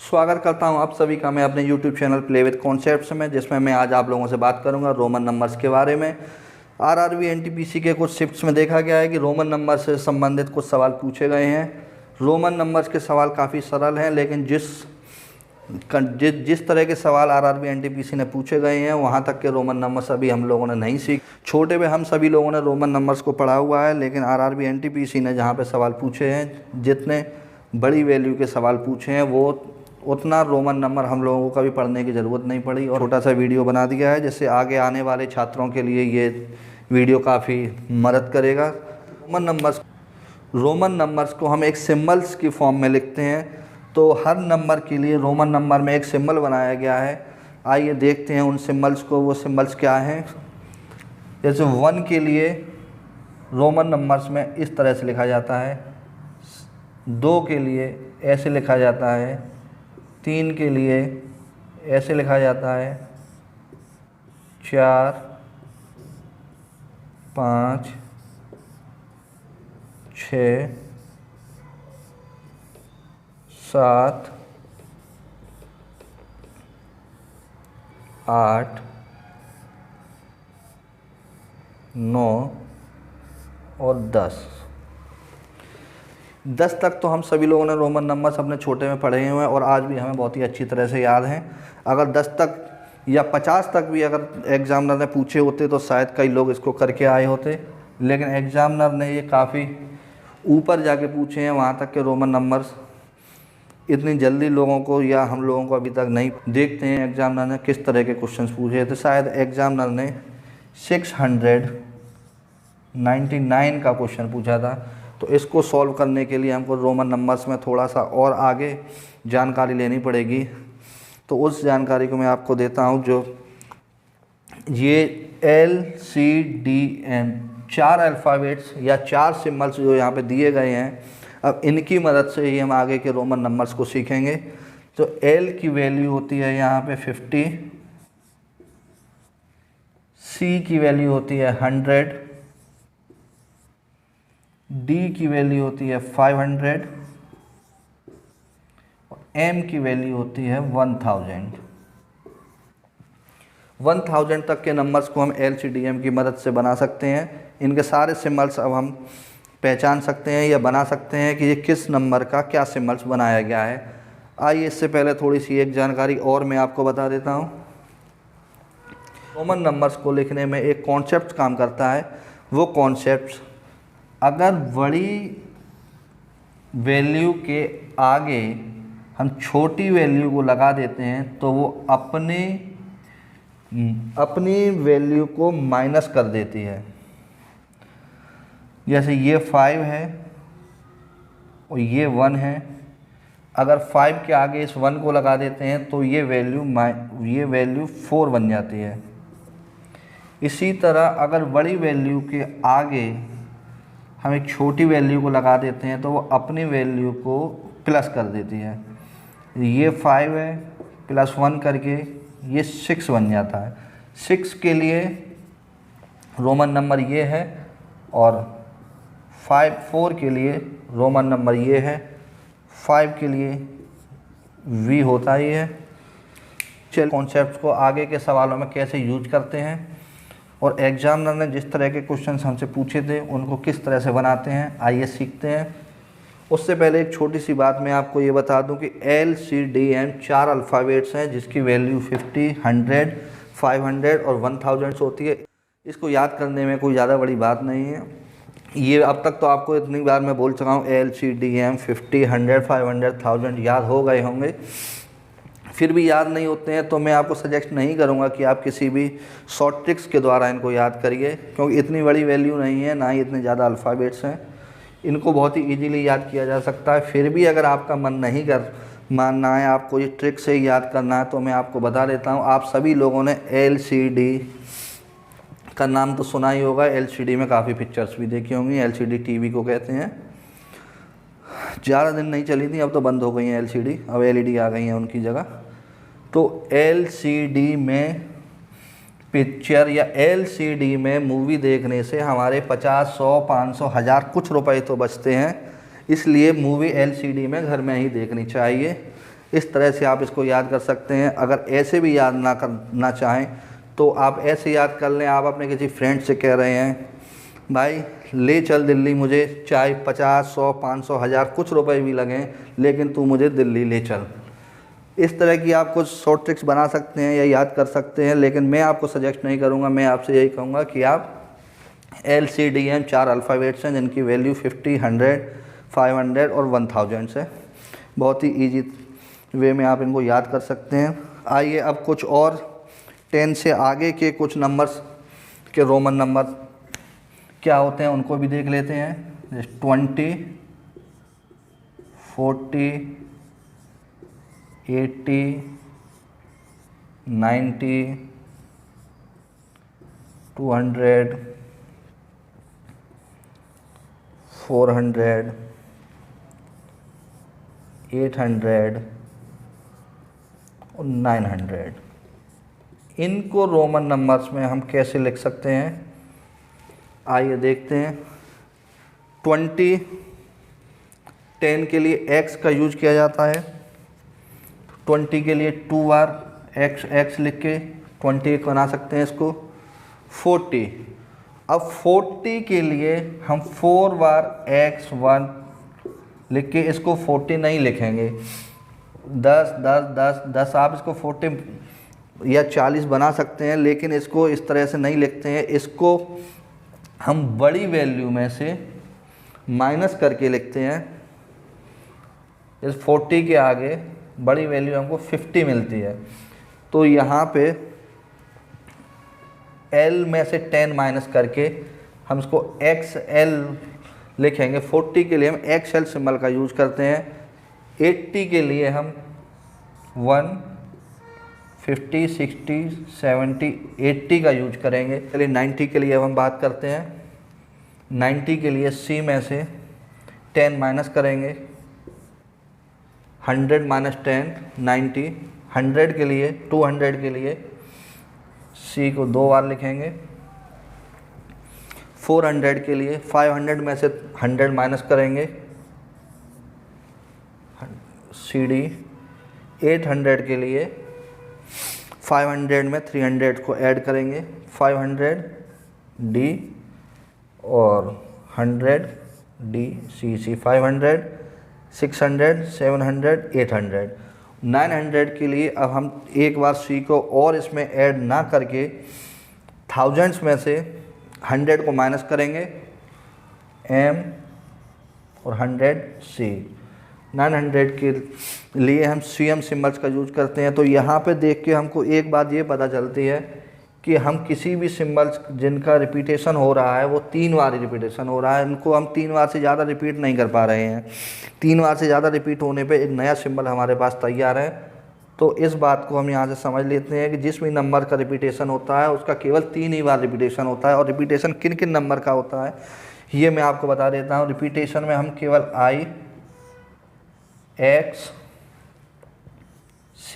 स्वागत करता हूं आप सभी का मैं अपने YouTube channel play with concepts में, जिसमें मैं आज आप लोगों से बात करूंगा रोमन नंबर्स के बारे में। आरआरबी एनटीपीसी के कुछ शिफ्ट्स में देखा गया है कि रोमन नंबर से संबंधित कुछ सवाल पूछे गए हैं। रोमन नंबर्स के सवाल काफ़ी सरल हैं, लेकिन जिस तरह के सवाल आरआरबी एनटीपीसी ने पूछे गए हैं वहाँ तक के रोमन नंबर्स अभी हम लोगों ने नहीं सीख। छोटे में हम सभी लोगों ने रोमन नंबर्स को पढ़ा हुआ है, लेकिन आरआरबी एनटीपीसी ने जहाँ पे सवाल पूछे हैं, जितने बड़ी वैल्यू के सवाल पूछे हैं, वो उतना रोमन नंबर हम लोगों को कभी पढ़ने की ज़रूरत नहीं पड़ी और छोटा सा वीडियो बना दिया है, जिससे आगे आने वाले छात्रों के लिए ये वीडियो काफ़ी मदद करेगा। रोमन नंबर्स को हम एक सिम्बल्स की फॉर्म में लिखते हैं, तो हर नंबर के लिए रोमन नंबर में एक सिंबल बनाया गया है। आइए देखते हैं उन सिम्बल्स को। वो सिम्बल्स क्या हैं? जैसे 1 के लिए रोमन नंबर्स में इस तरह से लिखा जाता है, 2 के लिए ऐसे लिखा जाता है, 3 के लिए ऐसे लिखा जाता है, 4, 5, 6, 7, 8, 9 और 10 तक तो हम सभी लोगों ने रोमन नंबर्स अपने छोटे में पढ़े हुए हैं और आज भी हमें बहुत ही अच्छी तरह से याद हैं। अगर 10 तक या 50 तक भी अगर एग्ज़ामिनर ने पूछे होते तो शायद कई लोग इसको करके आए होते, लेकिन एग्ज़ामिनर ने ये काफ़ी ऊपर जाके पूछे हैं। वहाँ तक के रोमन नंबर्स इतनी जल्दी लोगों को या हम लोगों को अभी तक नहीं। देखते हैं एग्ज़ामिनर ने किस तरह के क्वेश्चंस पूछे थे। शायद एग्ज़ामिनर ने 699 का क्वेश्चन पूछा था, तो इसको सॉल्व करने के लिए हमको रोमन नंबर्स में थोड़ा सा और आगे जानकारी लेनी पड़ेगी। तो उस जानकारी को मैं आपको देता हूं। जो ये LCDM 4 अल्फ़ाबेट्स या 4 सिम्बल्स जो यहाँ पे दिए गए हैं, अब इनकी मदद से ही हम आगे के रोमन नंबर्स को सीखेंगे। तो L की वैल्यू होती है यहाँ पे 50, C की वैल्यू होती है 100, D की वैल्यू होती है 500 और M की वैल्यू होती है 1000 तक के नंबर्स को हम LCDM की मदद से बना सकते हैं। इनके सारे सिम्बल्स अब हम पहचान सकते हैं या बना सकते हैं कि ये किस नंबर का क्या सिम्बल्स बनाया गया है। आइए इससे पहले थोड़ी सी एक जानकारी और मैं आपको बता देता हूँ। रोमन नंबर्स को लिखने में एक कॉन्सेप्ट काम करता है। वो कॉन्सेप्ट, अगर बड़ी वैल्यू के आगे हम छोटी वैल्यू को लगा देते हैं तो वो अपनी वैल्यू को माइनस कर देती है। जैसे ये 5 है और ये 1 है, अगर 5 के आगे इस 1 को लगा देते हैं तो ये वैल्यू 4 बन जाती है। इसी तरह अगर बड़ी वैल्यू के आगे हम एक छोटी वैल्यू को लगा देते हैं तो वो अपनी वैल्यू को प्लस कर देती है। ये 5 है, प्लस 1 करके ये 6 बन जाता है। 6 के लिए रोमन नंबर ये है और 4 के लिए रोमन नंबर ये है। 5 के लिए V होता ही है। चलिए कॉन्सेप्ट को आगे के सवालों में कैसे यूज करते हैं और एग्जामिनर ने जिस तरह के क्वेश्चंस हमसे पूछे थे उनको किस तरह से बनाते हैं, आइए सीखते हैं। उससे पहले एक छोटी सी बात मैं आपको ये बता दूं कि LCDM 4 अल्फ़ाबेट्स हैं, जिसकी वैल्यू 50, 100, 500 और 1000 होती है। इसको याद करने में कोई ज़्यादा बड़ी बात नहीं है। ये अब तक तो आपको इतनी बार मैं बोल चुका हूँ, LCDM 50, 100, 500, 1000 याद हो गए होंगे। फिर भी याद नहीं होते हैं तो मैं आपको सजेस्ट नहीं करूंगा कि आप किसी भी शॉर्ट ट्रिक्स के द्वारा इनको याद करिए, क्योंकि इतनी बड़ी वैल्यू नहीं है, ना ही इतने ज़्यादा अल्फ़ाबेट्स हैं। इनको बहुत ही इजीली याद किया जा सकता है। फिर भी अगर आपका मन नहीं मानना है, आपको ये ट्रिक से ही याद करना है, तो मैं आपको बता देता हूँ। आप सभी लोगों ने LCD का नाम तो सुना ही होगा। LCD में काफ़ी पिक्चर्स भी देखी होंगी। LCD टीवी को कहते हैं। ज़्यादा दिन नहीं चली थी, अब तो बंद हो गई हैं LCD, अब LED आ गई हैं उनकी जगह। तो LCD में पिक्चर या LCD में मूवी देखने से हमारे 50, 100, 500, 1000 कुछ रुपए तो बचते हैं। इसलिए मूवी LCD में घर में ही देखनी चाहिए। इस तरह से आप इसको याद कर सकते हैं। अगर ऐसे भी याद ना करना चाहें तो आप ऐसे याद कर लें, आप अपने किसी फ्रेंड से कह रहे हैं भाई ले चल दिल्ली, मुझे चाहे 50, 100, 500, 1000 कुछ रुपए भी लगें, लेकिन तू मुझे दिल्ली ले चल। इस तरह की आप कुछ शॉर्ट ट्रिक्स बना सकते हैं या याद कर सकते हैं, लेकिन मैं आपको सजेस्ट नहीं करूँगा। मैं आपसे यही कहूँगा कि आप LCDM 4 अल्फ़ाबेट्स हैं जिनकी वैल्यू 50, 100, 500 और 1000 है। बहुत ही ईजी वे में आप इनको याद कर सकते हैं। आइए अब कुछ और 10 से आगे के कुछ नंबर्स के रोमन नंबर क्या होते हैं उनको भी देख लेते हैं। 20, 40, 80, 90, 200, 400, 800 और 900। इनको रोमन नंबर्स में हम कैसे लिख सकते हैं, आइए देखते हैं। 20, 10 के लिए x का यूज किया जाता है। 20 के लिए 2 बार x लिख के 20 बना सकते हैं इसको। 40, अब 40 के लिए हम 4 बार x1 लिख के इसको 40 नहीं लिखेंगे। 10, 10, 10, 10 आप इसको 40 या 40 बना सकते हैं, लेकिन इसको इस तरह से नहीं लिखते हैं। इसको हम बड़ी वैल्यू में से माइनस करके लिखते हैं। इस 40 के आगे बड़ी वैल्यू हमको 50 मिलती है, तो यहाँ पे L में से 10 माइनस करके हम इसको XL लिखेंगे। 40 के लिए हम XL सिंबल का यूज करते हैं। 80 के लिए हम 1, 50, 60, 70, 80 का यूज करेंगे। चलिए 90 के लिए अब हम बात करते हैं। 90 के लिए C में से 10 माइनस करेंगे। 100 माइनस 10, 90। 100 के लिए 200 के लिए C को 2 बार लिखेंगे। 400 के लिए 500 में से 100 माइनस करेंगे CD। 800 के लिए 500 में 300 को ऐड करेंगे 500 D और 100 D C 500, 600, 700, 800। 900 के लिए अब हम एक बार C को और इसमें ऐड ना करके थाउजेंड्स में से 100 को माइनस करेंगे M और 100 C। 900 के लिए हम CM सिम्बल्स का यूज करते हैं। तो यहाँ पे देख के हमको एक बात ये पता चलती है कि हम किसी भी सिम्बल्स जिनका रिपीटेशन हो रहा है वो 3 बार रिपीटेशन हो रहा है, इनको हम 3 बार से ज़्यादा रिपीट नहीं कर पा रहे हैं। 3 बार से ज़्यादा रिपीट होने पे एक नया सिंबल हमारे पास तैयार है। तो इस बात को हम यहाँ से समझ लेते हैं कि जिस भी नंबर का रिपीटेशन होता है उसका केवल 3 ही बार रिपीटेशन होता है। और रिपीटेशन किन किन नंबर का होता है ये मैं आपको बता देता हूँ। रिपीटेशन में हम केवल I, X, C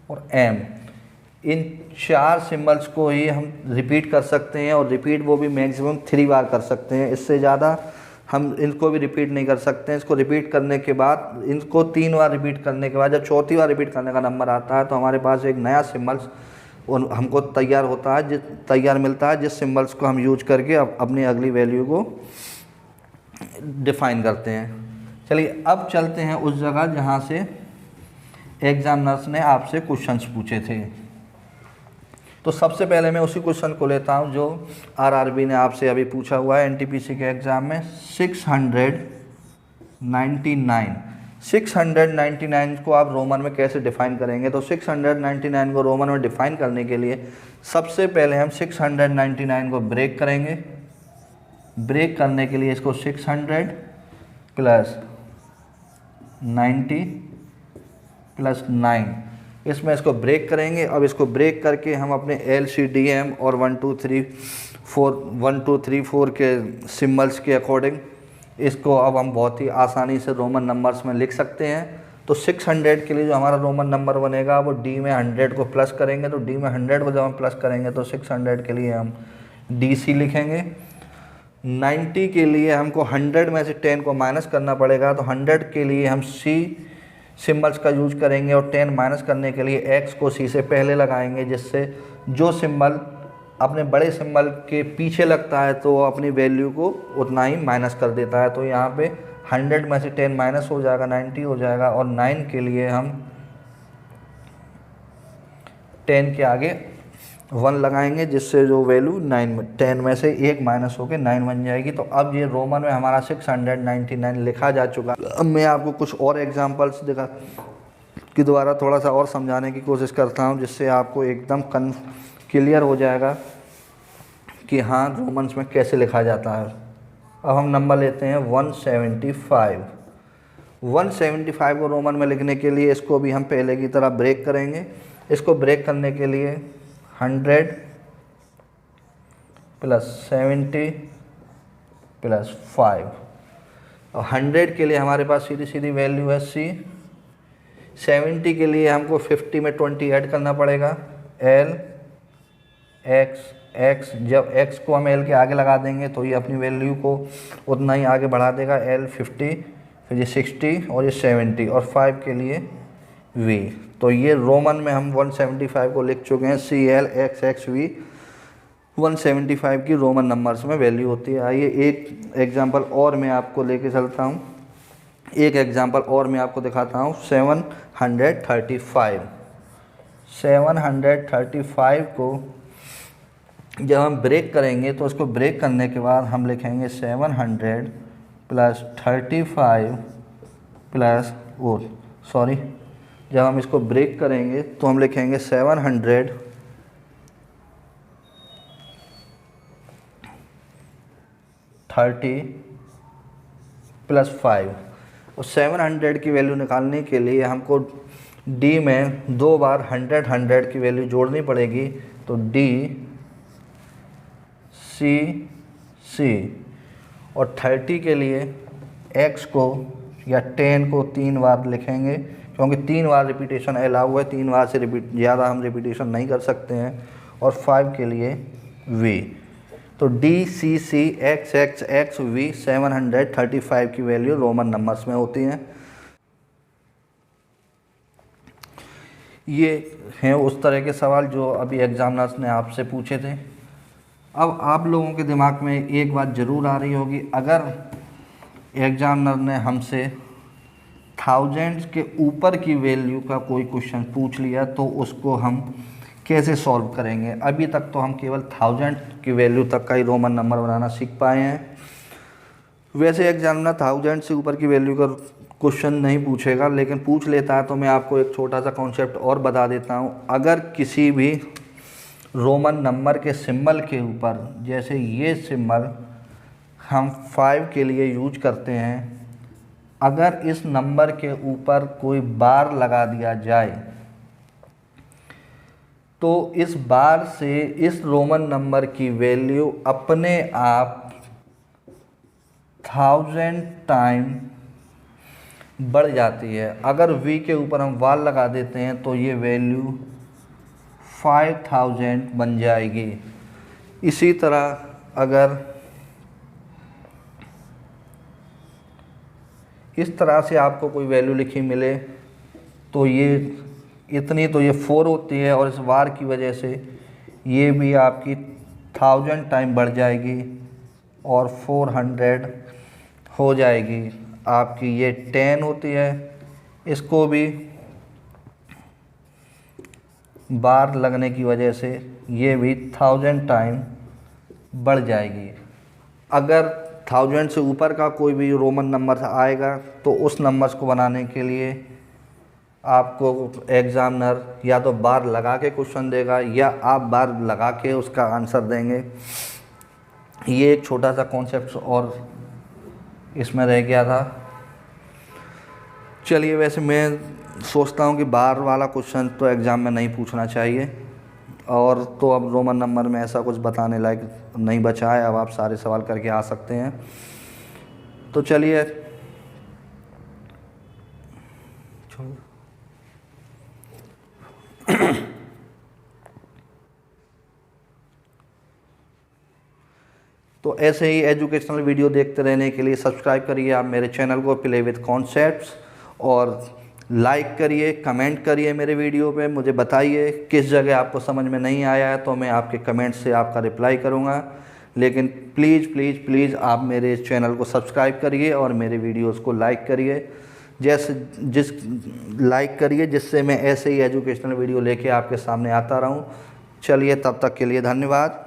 और M इन 4 सिंबल्स को ही हम रिपीट कर सकते हैं, और रिपीट वो भी मैक्सिमम 3 बार कर सकते हैं। इससे ज़्यादा हम इनको भी रिपीट नहीं कर सकते हैं। इसको रिपीट करने के बाद, इनको 3 बार रिपीट करने के बाद जब चौथी बार रिपीट करने का नंबर आता है तो हमारे पास एक नया सिंबल्स हमको तैयार होता है, तैयार मिलता है, जिस सिंबल्स को हम यूज करके अपनी अगली वैल्यू को डिफ़ाइन करते हैं। चलिए अब चलते हैं उस जगह जहाँ से एग्जामिनर्स ने आपसे क्वेश्चंस पूछे थे। तो सबसे पहले मैं उसी क्वेश्चन को लेता हूं जो आरआरबी ने आपसे अभी पूछा हुआ है एनटीपीसी के एग्ज़ाम में। 699 को आप रोमन में कैसे डिफ़ाइन करेंगे? तो 699 को रोमन में डिफ़ाइन करने के लिए सबसे पहले हम 699 को ब्रेक करेंगे। ब्रेक करने के लिए इसको 600 प्लस 90 प्लस 9, इसमें इसको ब्रेक करेंगे। अब इसको ब्रेक करके हम अपने LCDM और 1 2 3 4 के सिम्बल्स के अकॉर्डिंग इसको अब हम बहुत ही आसानी से रोमन नंबर्स में लिख सकते हैं। तो 600 के लिए जो हमारा रोमन नंबर बनेगा वो D में 100 को प्लस करेंगे। तो D में 100 को जब हम प्लस करेंगे तो 600 के लिए हम DC लिखेंगे। 90 के लिए हमको 100 में से 10 को माइनस करना पड़ेगा, तो 100 के लिए हम C सिम्बल्स का यूज करेंगे और 10 माइनस करने के लिए x को c से पहले लगाएंगे, जिससे जो सिंबल अपने बड़े सिंबल के पीछे लगता है तो वो अपनी वैल्यू को उतना ही माइनस कर देता है। तो यहाँ पे 100 में से 10 माइनस हो जाएगा, 90 हो जाएगा, और 9 के लिए हम 10 के आगे 1 लगाएंगे, जिससे जो वैल्यू 10 में से 1 माइनस होकर 9 बन जाएगी। तो अब ये रोमन में हमारा 699 लिखा जा चुका। अब मैं आपको कुछ और एग्जांपल्स दिखा कि दोबारा थोड़ा सा और समझाने की कोशिश करता हूँ, जिससे आपको एकदम क्लियर हो जाएगा कि हाँ रोमन्स में कैसे लिखा जाता है। अब हम नंबर लेते हैं 175। 175 को रोमन में लिखने के लिए इसको भी हम पहले की तरह ब्रेक करेंगे। इसको ब्रेक करने के लिए 100 प्लस 70 प्लस 5, और 100 के लिए हमारे पास सीधी सीधी वैल्यू है c। 70 के लिए हमको 50 में 20 ऐड करना पड़ेगा, l x। जब x को हम l के आगे लगा देंगे तो ये अपनी वैल्यू को उतना ही आगे बढ़ा देगा, l 50, फिर ये 60 और ये 70, और 5 के लिए v। तो ये रोमन में हम 175 को लिख चुके हैं, CL XX V 175 की रोमन नंबर्स में वैल्यू होती है। आइए एक एग्जांपल और मैं आपको लेके चलता हूँ, एक एग्जांपल और मैं आपको दिखाता हूँ। 735 को जब हम ब्रेक करेंगे तो उसको ब्रेक करने के बाद हम लिखेंगे 700 प्लस 35 प्लस जब हम इसको ब्रेक करेंगे तो हम लिखेंगे 700 30 प्लस 5। और 700 की वैल्यू निकालने के लिए हमको D में 2 बार 100 की वैल्यू जोड़नी पड़ेगी। तो D C और 30 के लिए X को या 10 को 3 बार लिखेंगे, क्योंकि 3 बार रिपीटेशन अलाउ है, 3 बार से ज़्यादा हम रिपीटेशन नहीं कर सकते हैं। और 5 के लिए V। तो D C C X X X V 735 की वैल्यू रोमन नंबर्स में होती हैं। ये हैं उस तरह के सवाल जो अभी एग्जामिनर्स ने आपसे पूछे थे। अब आप लोगों के दिमाग में एक बात ज़रूर आ रही होगी, अगर एग्जामिनर ने हमसे 1000 के ऊपर की वैल्यू का कोई क्वेश्चन पूछ लिया तो उसको हम कैसे सॉल्व करेंगे। अभी तक तो हम केवल 1000 की वैल्यू तक का ही रोमन नंबर बनाना सीख पाए हैं। वैसे एग्जामिनर 1000 से ऊपर की वैल्यू का क्वेश्चन नहीं पूछेगा, लेकिन पूछ लेता है तो मैं आपको एक छोटा सा कॉन्सेप्ट और बता देता हूँ। अगर किसी भी रोमन नंबर के सिंबल के ऊपर, जैसे ये सिंबल हम 5 के लिए यूज करते हैं, अगर इस नंबर के ऊपर कोई बार लगा दिया जाए तो इस बार से इस रोमन नंबर की वैल्यू अपने आप 1000 टाइम बढ़ जाती है। अगर V के ऊपर हम वाल लगा देते हैं तो ये वैल्यू 5000 बन जाएगी। इसी तरह अगर इस तरह से आपको कोई वैल्यू लिखी मिले तो ये इतनी तो ये 4 होती है, और इस वार की वजह से ये भी आपकी 1000 टाइम बढ़ जाएगी और 400 हो जाएगी। आपकी ये 10 होती है, इसको भी बार लगने की वजह से ये भी 1000 टाइम बढ़ जाएगी। अगर 1000 से ऊपर का कोई भी रोमन नंबर आएगा तो उस नंबर्स को बनाने के लिए आपको एग्जामिनर या तो बार लगा के क्वेश्चन देगा या आप बार लगा के उसका आंसर देंगे। ये एक छोटा सा कॉन्सेप्ट और इसमें रह गया था। चलिए, वैसे मैं सोचता हूँ कि बार वाला क्वेश्चन तो एग्ज़ाम में नहीं पूछना चाहिए, और तो अब रोमन नंबर में ऐसा कुछ बताने लायक नहीं बचा है। अब आप सारे सवाल करके आ सकते हैं। तो चलिए, तो ऐसे ही एजुकेशनल वीडियो देखते रहने के लिए सब्सक्राइब करिए आप मेरे चैनल को, प्ले विद कॉन्सेप्ट्स। और लाइक करिए, कमेंट करिए मेरे वीडियो पे, मुझे बताइए किस जगह आपको समझ में नहीं आया है तो मैं आपके कमेंट से आपका रिप्लाई करूँगा। लेकिन प्लीज़ प्लीज़ प्लीज़ आप मेरे इस चैनल को सब्सक्राइब करिए और मेरे वीडियोस को लाइक करिए, लाइक करिए जिससे मैं ऐसे ही एजुकेशनल वीडियो लेके आपके सामने आता रहूं। चलिए, तब तक के लिए धन्यवाद।